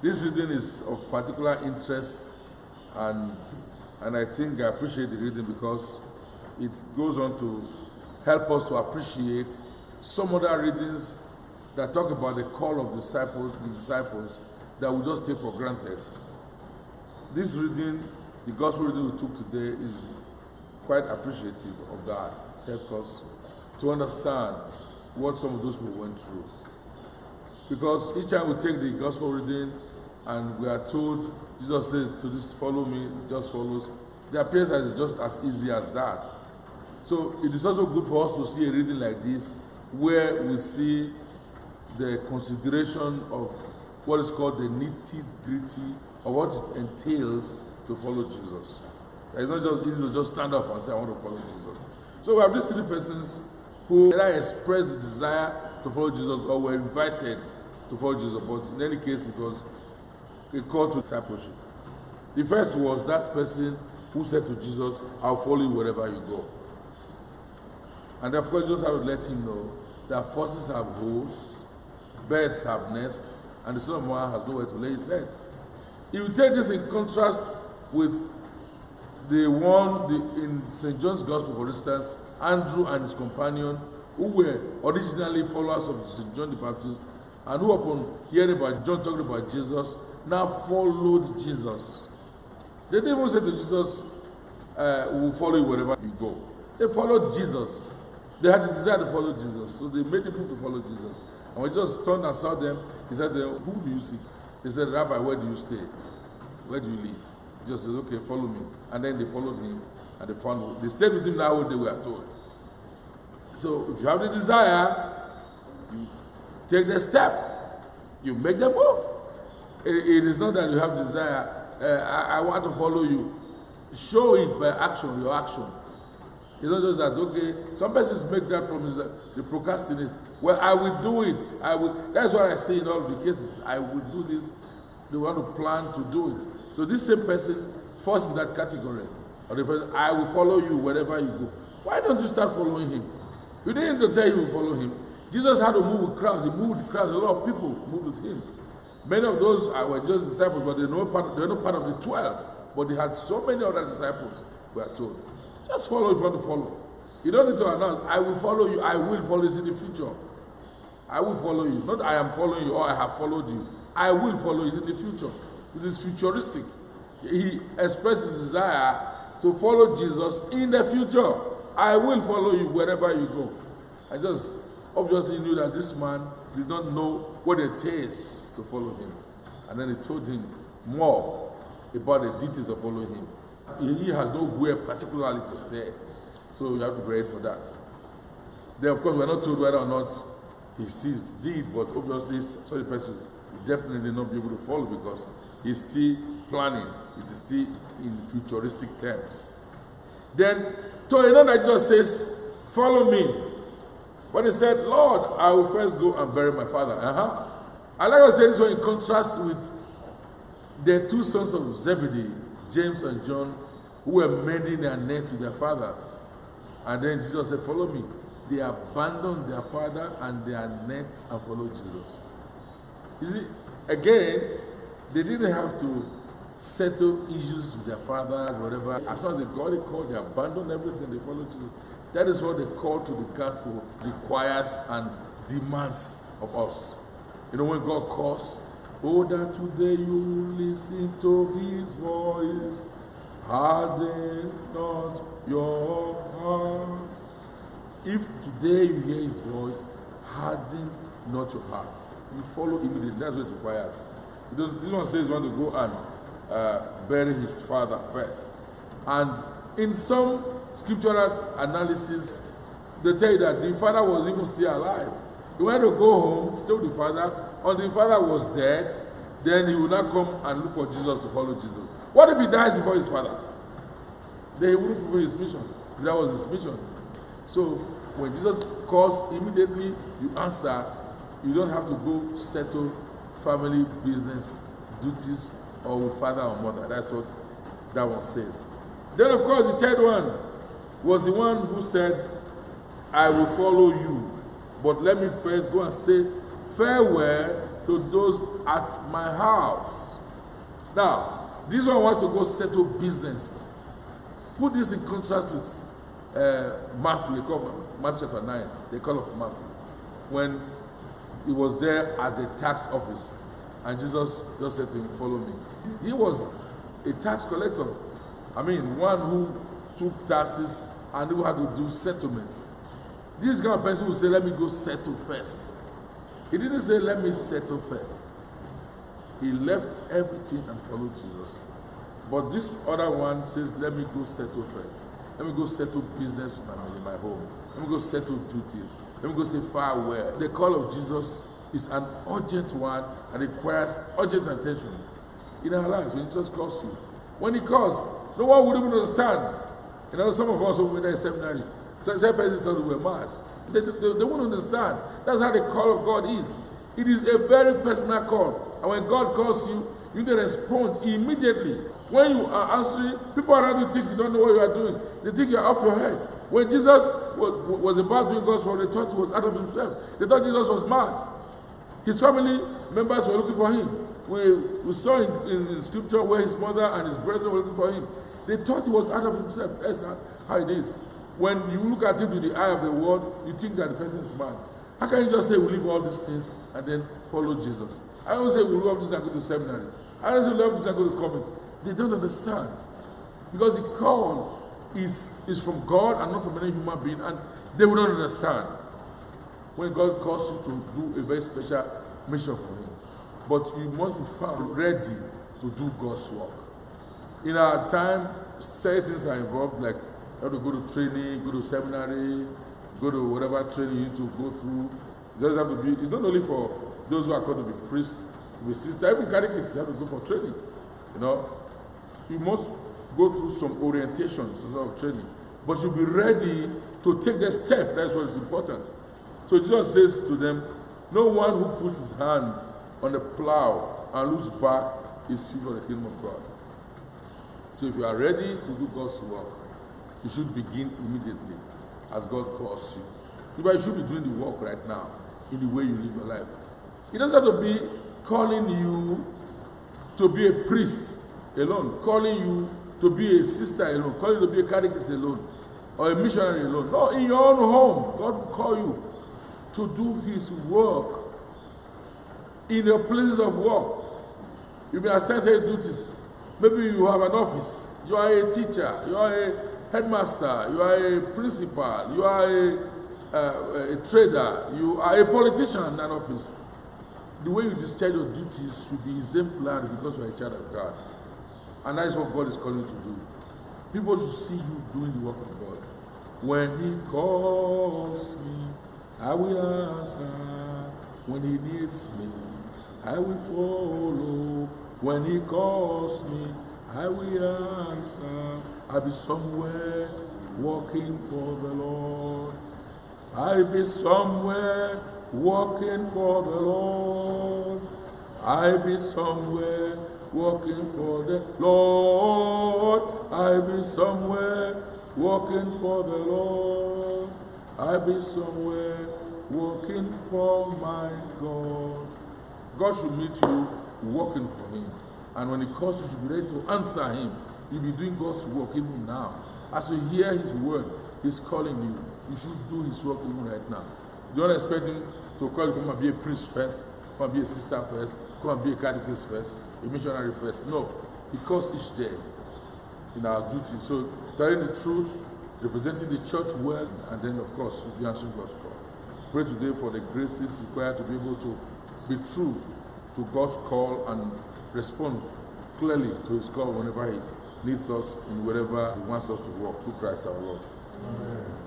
This reading is of particular interest, and I think I appreciate the reading because it goes on to help us to appreciate some other readings that talk about the call of the disciples that we just take for granted. This reading, the gospel reading we took today, is quite appreciative of that. It helps us to understand what some of those people went through. Because each time we take the gospel reading and we are told, Jesus says to this, follow me, it just follows. It appears that it's just as easy as that. So it is also good for us to see a reading like this where we see the consideration of what is called the nitty-gritty of what it entails to follow Jesus. It's not just easy to just stand up and say, I want to follow Jesus. So we have these three persons who either expressed the desire to follow Jesus or were invited to follow Jesus. But in any case, it was a call to discipleship. The first was that person who said to Jesus, I'll follow you wherever you go. And of course, Jesus had to let him know that foxes have holes, birds have nests, and the Son of Man has nowhere to lay his head. If you take this in contrast with in St. John's Gospel, for instance, Andrew and his companion, who were originally followers of St. John the Baptist, and who upon hearing about John talking about Jesus, now followed Jesus. They didn't even say to Jesus, we will follow you wherever you go. They followed Jesus. They had the desire to follow Jesus, so they made people to follow Jesus. And when Jesus turned and saw them, he said to them, who do you seek? They said, Rabbi, where do you stay? Where do you live? Jesus said, okay, follow me. And then they followed him, and they stayed with him that whole day, we are told. So if you have the desire, you take the step. You make the move. It is not that you have desire, I want to follow you. Show it by action, your action. It's not just that, okay, some persons make that promise, that they procrastinate. Well, I will do it. That's what I say in all the cases. I will do this. They want to plan to do it. So this same person falls in that category. Or the person, I will follow you wherever you go. Why don't you start following him? You didn't need to tell him to follow him. Jesus had to move with crowds. He moved with crowds. A lot of people moved with him. Many of those were just disciples, but they were not part of the 12. But they had so many other disciples, we are told. Just follow if you want to follow. You don't need to announce, I will follow you, I will follow you in the future. I will follow you. Not I am following you or I have followed you. I will follow you in the future. It is futuristic. He expressed his desire to follow Jesus in the future. I will follow you wherever you go. I just obviously knew that this man did not know what it is to follow him. And then he told him more about the details of following him. He has nowhere particularly to stay. So you have to pray for that. Then, of course, we're not told whether or not he still did, but obviously, such a person will definitely not be able to follow because he's still planning. It is still in futuristic terms. Then, so you know that Jesus says, follow me. But he said, Lord, I will first go and bury my father. I like to say this one in contrast with the two sons of Zebedee, James and John, who were mending their nets with their father. And then Jesus said, follow me. They abandoned their father and their nets and followed Jesus. You see, again, they didn't have to settle issues with their father, whatever. As soon as they got a call, they abandoned everything, they followed Jesus. That is what the call to the gospel requires and demands of us. You know, when God calls, oh, that today you listen to his voice, harden not your hearts. If today you hear his voice, harden not your heart. You follow immediately. That's what it requires. This one says you want to go and bury his father first. And in some scriptural analysis, they tell you that the father was even still alive. He wanted to go home, stay with the father. Until the father was dead, then he would not come and look for Jesus to follow Jesus. What if he dies before his father? Then he wouldn't fulfill his mission. That was his mission. So when Jesus calls, immediately you answer. You don't have to go settle family business duties or with father or mother. That's what that one says. Then of course the third one was the one who said, I will follow you. But let me first go and say farewell to those at my house. Now, this one wants to go settle business. Put this in contrast with Matthew. They call Matthew chapter 9. They call of Matthew. When he was there at the tax office, and Jesus just said to him, follow me. He was a tax collector. I mean, one who took taxes and who had to do settlements. This kind of person would say, let me go settle first. He didn't say, let me settle first. He left everything and followed Jesus. But this other one says, let me go settle first. Let me go settle business with my home. Let me go settle duties. Let me go say farewell. The call of Jesus is an urgent one and requires urgent attention in our lives. When Jesus calls you, when he calls, no one would even understand. You know, some of us who went there in seminary, some persons thought we were mad. They won't understand. That's how the call of God is. It is a very personal call. And when God calls you, you can respond immediately. When you are answering, people around you think you don't know what you are doing. They think you are off your head. When Jesus was about doing God's work, they thought he was out of himself. They thought Jesus was mad. His family members were looking for him. We saw in scripture where his mother and his brethren were looking for him. They thought he was out of himself. That's how it is. When you look at him with the eye of the world, you think that the person is mad. How can you just say we leave all these things and then follow Jesus? I don't say we leave all this and go to seminary. I don't say we leave all this and go to convent. They don't understand. Because the call is from God and not from any human being, and they will not understand when God calls you to do a very special mission for him. But you must be found ready to do God's work. In our time, certain things are involved, like you have to go to training, go to seminary, go to whatever training you need to go through. It doesn't have to be, it's not only for those who are called to be priests, to be sisters, even catechists have to go for training. You know, you must go through some orientation, some sort of training. But you'll be ready to take the step. That's what is important. So Jesus says to them, no one who puts his hand on the plow and looks back is fit for the kingdom of God. So if you are ready to do God's work, you should begin immediately as God calls you. You should be doing the work right now in the way you live your life. It doesn't have to be calling you to be a priest alone, calling you to be a sister alone, calling you to be a catechist alone, or a missionary alone. No, in your own home, God will call you to do his work in your places of work. You've been assigned certain duties. Maybe you have an office. You are a teacher. You are a headmaster. You are a principal. You are a trader. You are a politician in that office. The way you discharge your duties should be exemplary because you are a child of God. And that is what God is calling you to do. People should see you doing the work of God. When he calls me, I will answer. When he needs me, I will follow. When he calls me, I will answer. I'll be somewhere working for the Lord. I'll be somewhere working for the Lord. I'll be somewhere working for the Lord. I'll be somewhere working for the Lord. I'll be somewhere working for my God. God should meet you working for him. And when he calls you, should be ready to answer him. You'll be doing God's work even now. As you hear his word, he's calling you. You should do his work even right now. You don't expect him to call you, come and be a priest first, come and be a sister first, come and be a catechist first, a missionary first. No, he calls each day in our duty. So telling the truth, representing the church well, and then of course, you'll be answering God's call. Pray today for the graces required to be able to be true to God's call and respond clearly to his call whenever he needs us in wherever he wants us to walk through Christ our Lord. Amen.